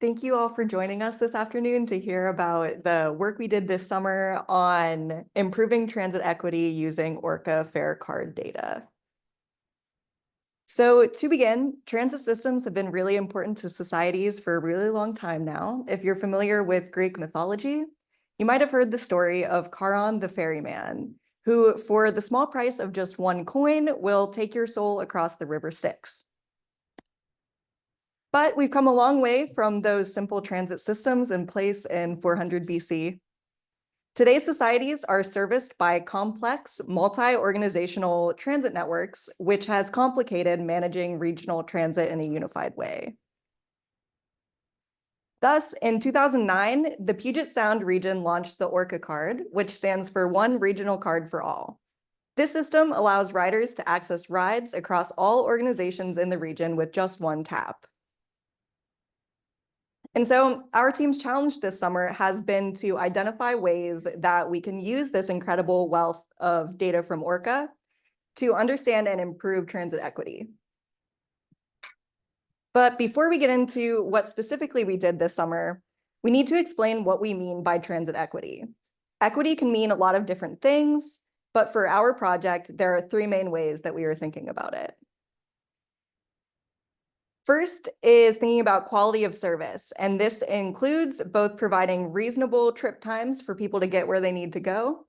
Thank you all for joining us this afternoon to hear about the work we did this summer on improving transit equity using ORCA fare card data. So to begin, transit systems have been really important to societies for a really long time now. If you're familiar with Greek mythology, you might have heard the story of Charon the ferryman, who, for the small price of just one coin, will take your soul across the river Styx. But we've come a long way from those simple transit systems in place in 400 BC. Today's societies are serviced by complex, multi-organizational transit networks, which has complicated managing regional transit in a unified way. Thus, in 2009, the Puget Sound region launched the ORCA card, which stands for One Regional Card for All. This system allows riders to access rides across all organizations in the region with just one tap. And so our team's challenge this summer has been to identify ways that we can use this incredible wealth of data from ORCA to understand and improve transit equity. But before we get into what specifically we did this summer, we need to explain what we mean by transit equity. Equity can mean a lot of different things, but for our project, there are three main ways that we were thinking about it. First is thinking about quality of service, and this includes both providing reasonable trip times for people to get where they need to go,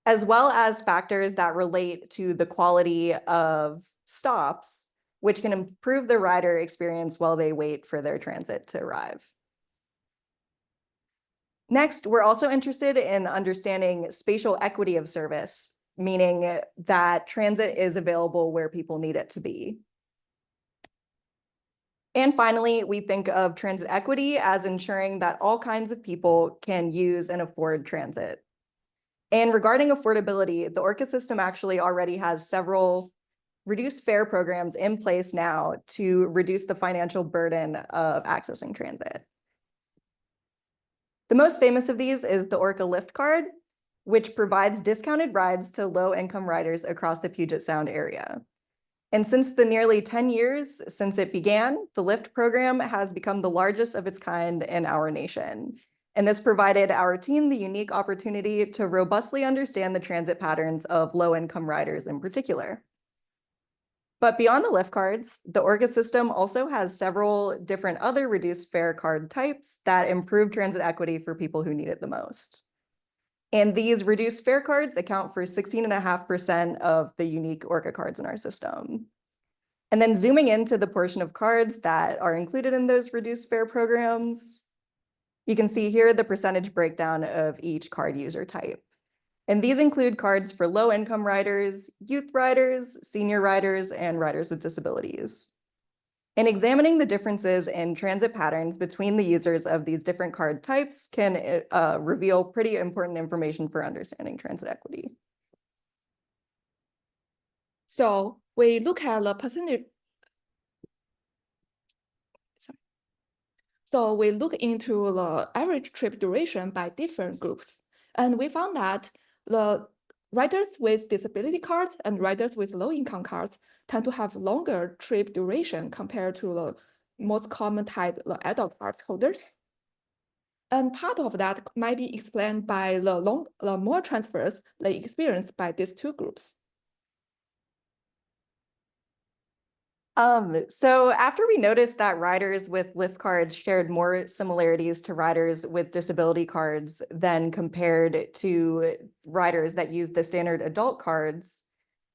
as well as factors that relate to the quality of stops, which can improve the rider experience while they wait for their transit to arrive. Next, we're also interested in understanding spatial equity of service, meaning that transit is available where people need it to be. And finally, we think of transit equity as ensuring that all kinds of people can use and afford transit. And regarding affordability, the ORCA system actually already has several reduced fare programs in place now to reduce the financial burden of accessing transit. The most famous of these is the ORCA Lyft card, which provides discounted rides to low-income riders across the Puget Sound area. And since the nearly 10 years since it began, the Lyft program has become the largest of its kind in our nation. And this provided our team the unique opportunity to robustly understand the transit patterns of low-income riders in particular. But beyond the Lyft cards, the ORCA system also has several different other reduced fare card types that improve transit equity for people who need it the most. And these reduced fare cards account for 16.5% of the unique ORCA cards in our system. And then zooming into the portion of cards that are included in those reduced fare programs, you can see here the percentage breakdown of each card user type. And these include cards for low-income riders, youth riders, senior riders, and riders with disabilities. And examining the differences in transit patterns between the users of these different card types can reveal pretty important information for understanding transit equity. So we look at the percentage. So we look into the average trip duration by different groups, and we found that the riders with disability cards and riders with low-income cards tend to have longer trip duration compared to the most common type, the adult card holders. And part of that might be explained by the more transfers they experience by these two groups. So after we noticed that riders with Lyft cards shared more similarities to riders with disability cards than compared to riders that use the standard adult cards,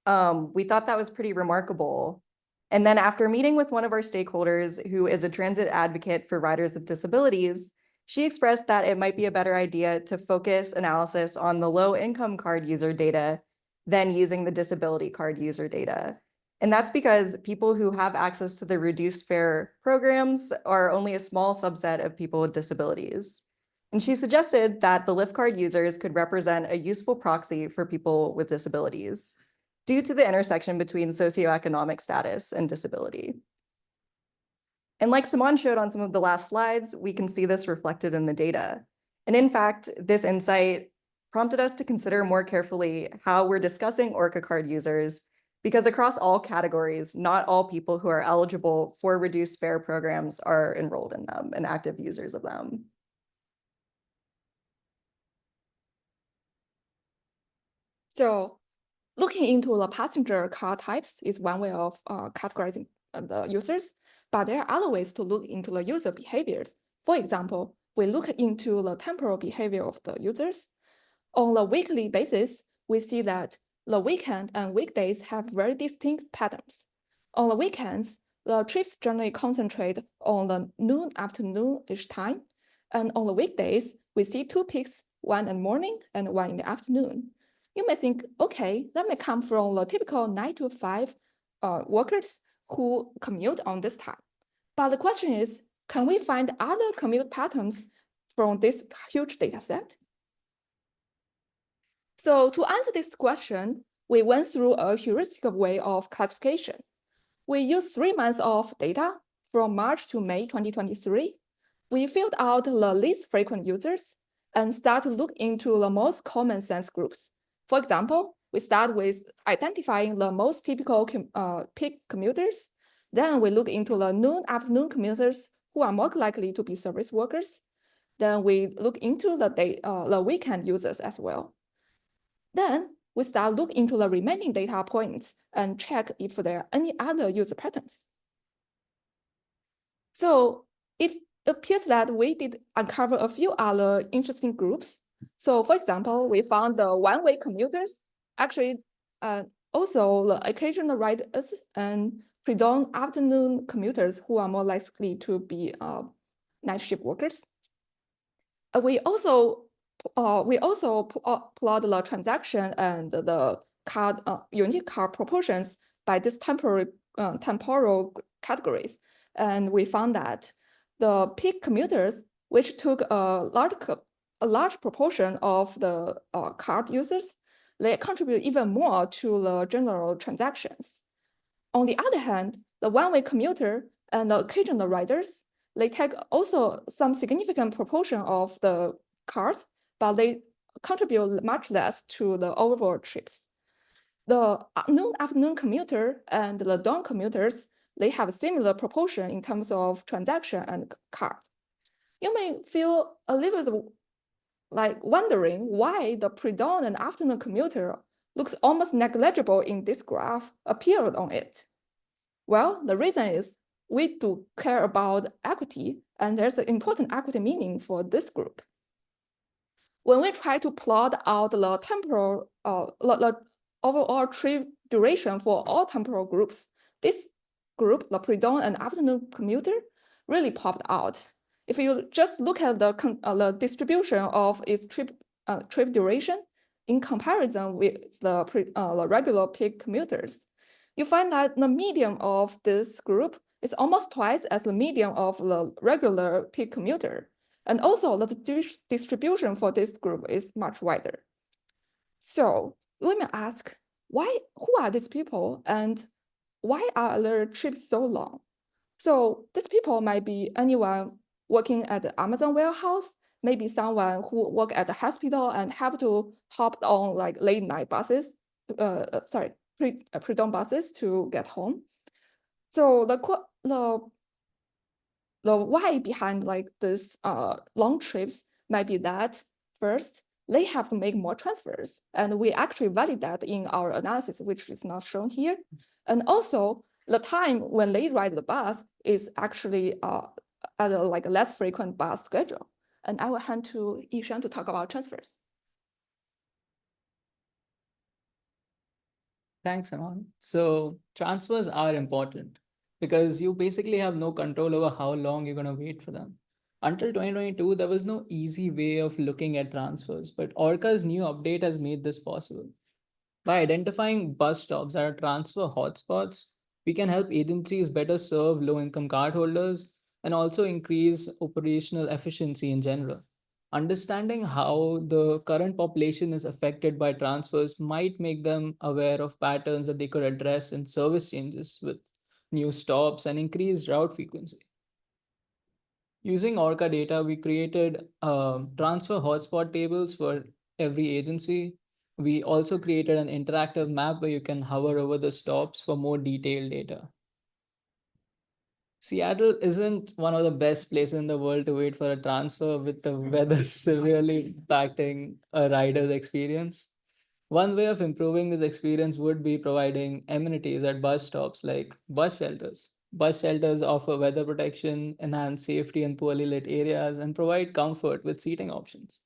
we thought that was pretty remarkable. And then after meeting with one of our stakeholders who is a transit advocate for riders with disabilities, she expressed that it might be a better idea to focus analysis on the low-income card user data than using the disability card user data. And that's because people who have access to the reduced fare programs are only a small subset of people with disabilities. And she suggested that the Lyft card users could represent a useful proxy for people with disabilities due to the intersection between socioeconomic status and disability. And like Simon showed on some of the last slides, we can see this reflected in the data. And in fact, this insight prompted us to consider more carefully how we're discussing ORCA card users because across all categories, not all people who are eligible for reduced fare programs are enrolled in them and active users of them. So looking into the passenger car types is one way of categorizing the users, but there are other ways to look into the user behaviors. For example, we look into the temporal behavior of the users. On the weekly basis, we see that the weekend and weekdays have very distinct patterns. On the weekends, the trips generally concentrate on the noon afternoon-ish time. And on the weekdays, we see two peaks, one in the morning and one in the afternoon. You may think, okay, that may come from the typical 9 to 5 workers who commute on this time. But the question is, can we find other commute patterns from this huge data set? So to answer this question, we went through a heuristic way of classification. We used 3 months of data from March to May 2023. We filled out the least frequent users and start to look into the most common sense groups. For example, we start with identifying the most typical peak commuters. Then we look into the noon afternoon commuters who are more likely to be service workers. Then we look into the weekend users as well. Then we start look into the remaining data points and check if there are any other user patterns. So it appears that we did uncover a few other interesting groups. So for example, we found the one-way commuters, actually also the occasional riders and predominant afternoon commuters who are more likely to be night shift workers. We also plot the transaction and the card unit card proportions by this temporal categories, and we found that the peak commuters, which took a large proportion of the card users, they contribute even more to the general transactions. On the other hand, the one-way commuter and the occasional riders, they take also some significant proportion of the cars, but they contribute much less to the overall trips. The noon afternoon commuter and the dawn commuters, they have a similar proportion in terms of transaction and cars. You may feel a little bit like wondering why the pre-dawn and afternoon commuter looks almost negligible in this graph appeared on it. Well, the reason is we do care about equity, and there's an important equity meaning for this group. When we try to plot out the temporal, the overall trip duration for all temporal groups, this group, the pre-dawn and afternoon commuter, really popped out. If you just look at the distribution of its trip duration in comparison with the regular peak commuters, you find that the median of this group is almost twice as the median of the regular peak commuter. And also the distribution for this group is much wider. So we may ask, who are these people and why are their trips so long? So these people might be anyone working at the Amazon warehouse, maybe someone who work at the hospital and have to hop on like late night buses, pre-dawn buses to get home. So the why behind like this long trips might be that first, they have to make more transfers. And we actually validate that in our analysis, which is not shown here. And also the time when they ride the bus is actually at a like less frequent bus schedule. And I will hand to Yishan to talk about transfers. Thanks, Aman. So transfers are important because you basically have no control over how long you're going to wait for them. Until 2022, there was no easy way of looking at transfers, but Orca's new update has made this possible. By identifying bus stops that are transfer hotspots, we can help agencies better serve low-income cardholders and also increase operational efficiency in general. Understanding how the current population is affected by transfers might make them aware of patterns that they could address in service changes with new stops and increased route frequency. Using Orca data, we created transfer hotspot tables for every agency. We also created an interactive map where you can hover over the stops for more detailed data. Seattle isn't one of the best places in the world to wait for a transfer, with the weather severely impacting a rider's experience. One way of improving this experience would be providing amenities at bus stops like bus shelters. Bus shelters offer weather protection, enhance safety in poorly lit areas, and provide comfort with seating options.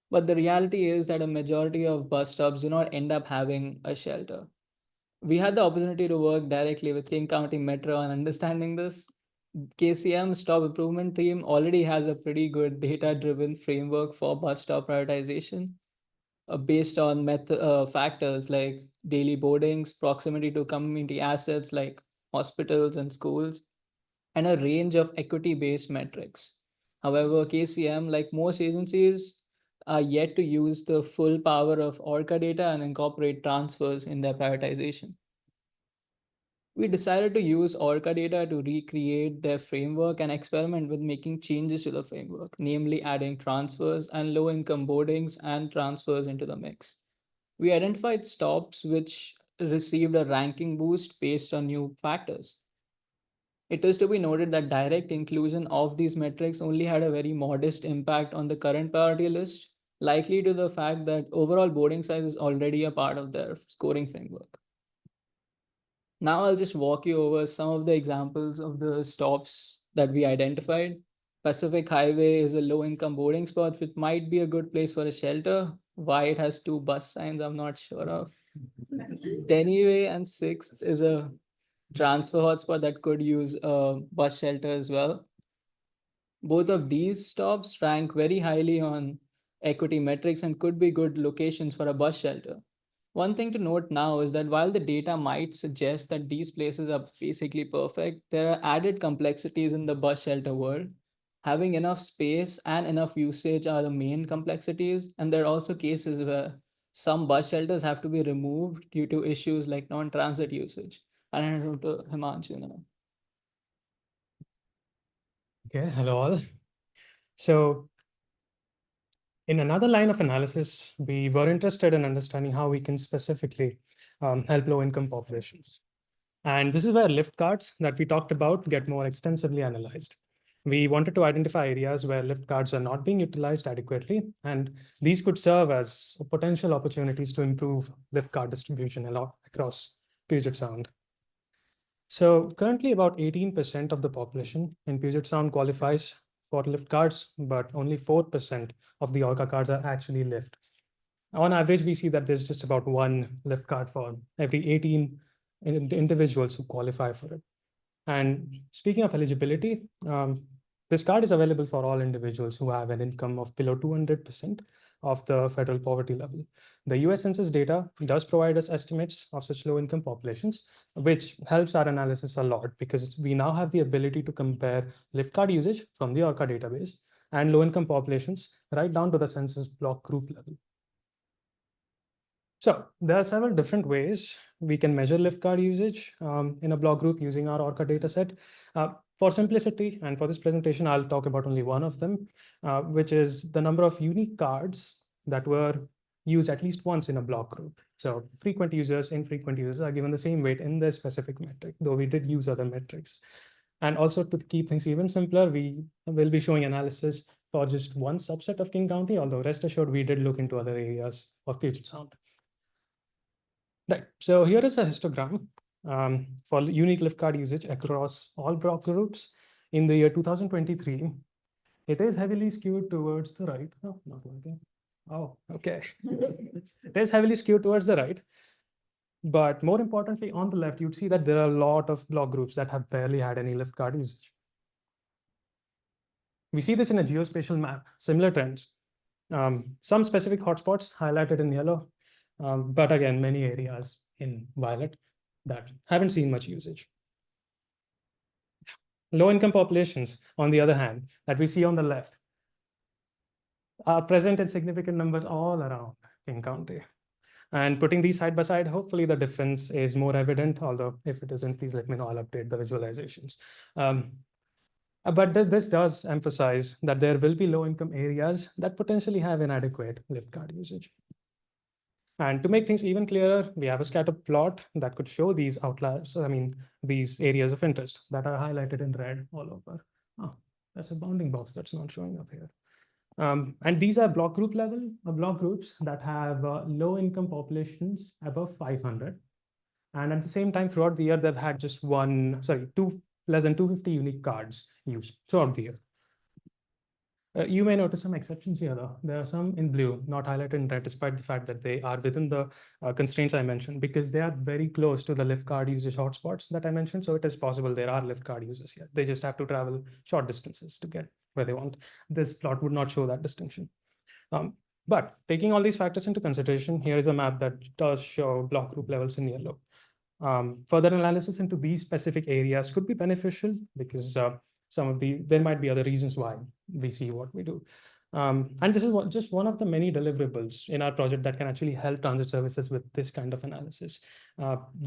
But the reality is that a majority of bus stops do not end up having a shelter. We had the opportunity to work directly with King County Metro on understanding this. KCM stop improvement team already has a pretty good data driven framework for bus stop prioritization, based on factors like daily boardings, proximity to community assets like hospitals and schools, and a range of equity based metrics. However, KCM, like most agencies, are yet to use the full power of Orca data and incorporate transfers in their prioritization. We decided to use Orca data to recreate their framework and experiment with making changes to the framework, namely adding transfers and low income boardings and transfers into the mix. We identified stops which received a ranking boost based on new factors. It is to be noted that direct inclusion of these metrics only had a very modest impact on the current priority list, likely to the fact that overall boarding size is already a part of their scoring framework. Now I'll just walk you over some of the examples of the stops that we identified. Pacific Highway is a low income boarding spot, which might be a good place for a shelter. Why it has two bus signs, I'm not sure of. Denny Way and 6th is a transfer hotspot that could use a bus shelter as well. Both of these stops rank very highly on equity metrics and could be good locations for a bus shelter. One thing to note now is that while the data might suggest that these places are basically perfect, there are added complexities in the bus shelter world. Having enough space and enough usage are the main complexities, and there are also cases where some bus shelters have to be removed due to issues like non-transit usage. And I hand it over to Himanshu now. Okay, hello all. So in another line of analysis, we were interested in understanding how we can specifically help low-income populations. And this is where lift cards that we talked about get more extensively analyzed. We wanted to identify areas where lift cards are not being utilized adequately, and these could serve as potential opportunities to improve lift card distribution across Puget Sound. So currently about 18% of the population in Puget Sound qualifies for lift cards, but only 4% of the Orca cards are actually lift. On average, we see that there's just about one lift card for every 18 individuals who qualify for it. And speaking of eligibility, this card is available for all individuals who have an income of below 200% of the federal poverty level. The US Census data does provide us estimates of such low income populations, which helps our analysis a lot because we now have the ability to compare lift card usage from the Orca database and low income populations right down to the census block group level. So there are several different ways we can measure lift card usage in a block group using our Orca dataset. For simplicity and for this presentation, I'll talk about only one of them, which is the number of unique cards that were used at least once in a block group. So frequent users, infrequent users are given the same weight in this specific metric, though we did use other metrics. And also to keep things even simpler, we will be showing analysis for just one subset of King County, although rest assured, we did look into other areas of Puget Sound. Right, so here is a histogram for unique lift card usage across all block groups in the year 2023. It is heavily skewed towards the right. Oh, not working. Oh, okay. It is heavily skewed towards the right. But more importantly, on the left, you'd see that there are a lot of block groups that have barely had any lift card usage. We see this in a geospatial map, similar trends. Some specific hotspots highlighted in yellow, but again, many areas in violet that haven't seen much usage. Low-income populations, on the other hand, that we see on the left, are present in significant numbers all around King County. And putting these side by side, hopefully the difference is more evident, although if it isn't, please let me know, I'll update the visualizations. But this does emphasize that there will be low-income areas that potentially have inadequate lift card usage. And to make things even clearer, we have a scatter plot that could show these outliers, I mean, these areas of interest that are highlighted in red all over. Oh, that's a bounding box that's not showing up here. And these are block groups that have low income populations above 500. And at the same time, throughout the year, they've had just two less than 250 unique cards used throughout the year. You may notice some exceptions here, though. There are some in blue, not highlighted in red, despite the fact that they are within the constraints I mentioned, because they are very close to the lift card usage hotspots that I mentioned. So it is possible there are lift card users here. They just have to travel short distances to get where they want. This plot would not show that distinction. But taking all these factors into consideration, here is a map that does show block group levels in yellow. Further analysis into these specific areas could be beneficial because there might be other reasons why we see what we do. And this is just one of the many deliverables in our project that can actually help transit services with this kind of analysis.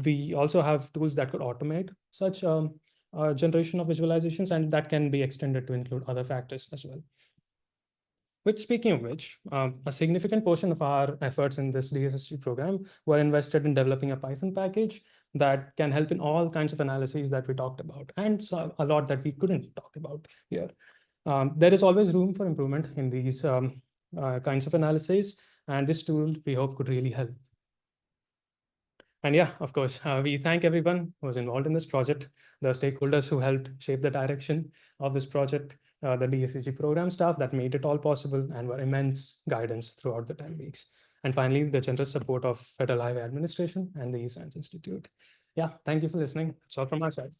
We also have tools that could automate such generation of visualizations, and that can be extended to include other factors as well. Which, speaking of which, a significant portion of our efforts in this DSSG program were invested in developing a Python package that can help in all kinds of analyses that we talked about, and so a lot that we couldn't talk about here. There is always room for improvement in these kinds of analyses, and this tool we hope could really help. And yeah, of course, we thank everyone who was involved in this project, the stakeholders who helped shape the direction of this project, the DSSG program staff that made it all possible and were immense guidance throughout the 10 weeks. And finally, the generous support of Federal Highway Administration and the eScience Institute. Yeah, thank you for listening. That's all from my side.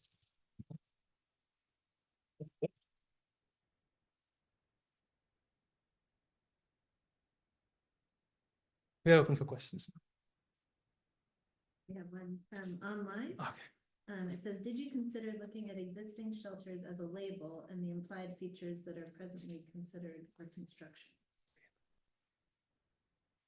We are open for questions. We have one from online. Okay. It says, did you consider looking at existing shelters as a label and the implied features that are presently considered for construction?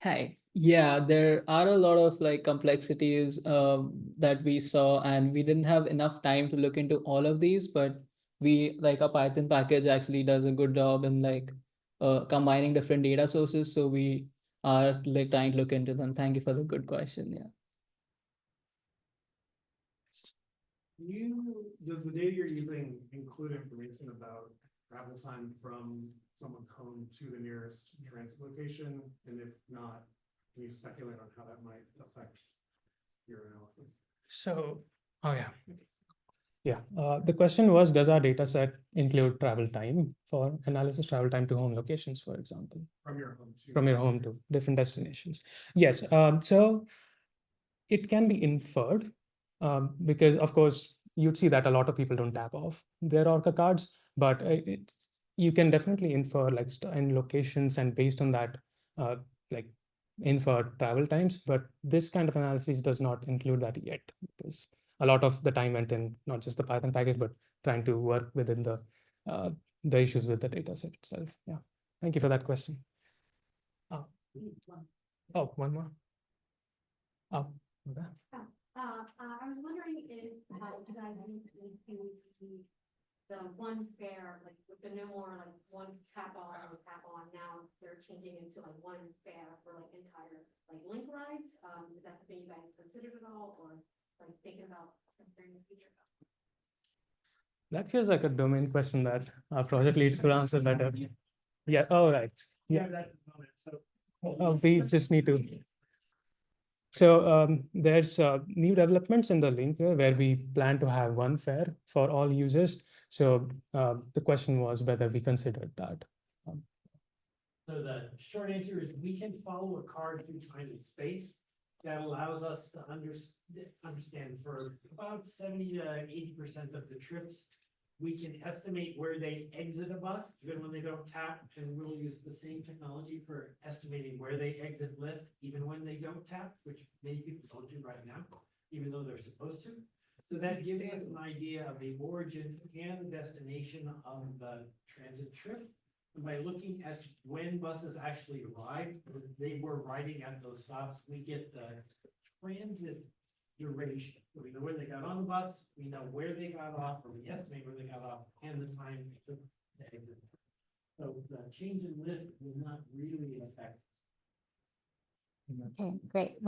Hey, yeah, there are a lot of like complexities that we saw, and we didn't have enough time to look into all of these, but we like a Python package actually does a good job in like combining different data sources. So we are like trying to look into them. Thank you for the good question. Yeah. Does the data you're using include information about travel time from someone's home to the nearest transit location? And if not, can you speculate on how that might affect your analysis? So, the question was, does our data set include travel time for analysis, travel time to home locations, for example? From your home to different destinations. Yes, so it can be inferred because, of course, you'd see that a lot of people don't tap off their Orca cards, but you can definitely infer like in locations and based on that, like infer travel times. But this kind of analysis does not include that yet because a lot of the time went in not just the Python package, but trying to work within the issues with the data set itself. Yeah, thank you for that question. Oh, one more. Oh, okay. I was wondering if you guys need to the one fare, like with the no more like one tap on, now they're changing into like one fare for like entire like link rides. Is that something you guys considered at all, or like thinking about in the future? That feels like a domain question that our project leads to answer better. Yeah. Oh, right. Yeah. We just need to. So there's new developments in the link here where we plan to have one fare for all users. So the question was whether we considered that. So the short answer is we can follow a card through time and space. That allows us to understand for about 70 to 80% of the trips, we can estimate where they exit a bus, even when they don't tap, and we'll use the same technology for estimating where they exit lift, even when they don't tap, which many people don't do right now, even though they're supposed to. So that gives us an idea of the origin and the destination of the transit trip. And by looking at when buses actually arrived, they were riding at those stops, we get the transit duration. So we know where they got on the bus, we know where they got off, or we estimate where they got off, and the time it took to exit. So the change in lift will not really affect. Okay, great.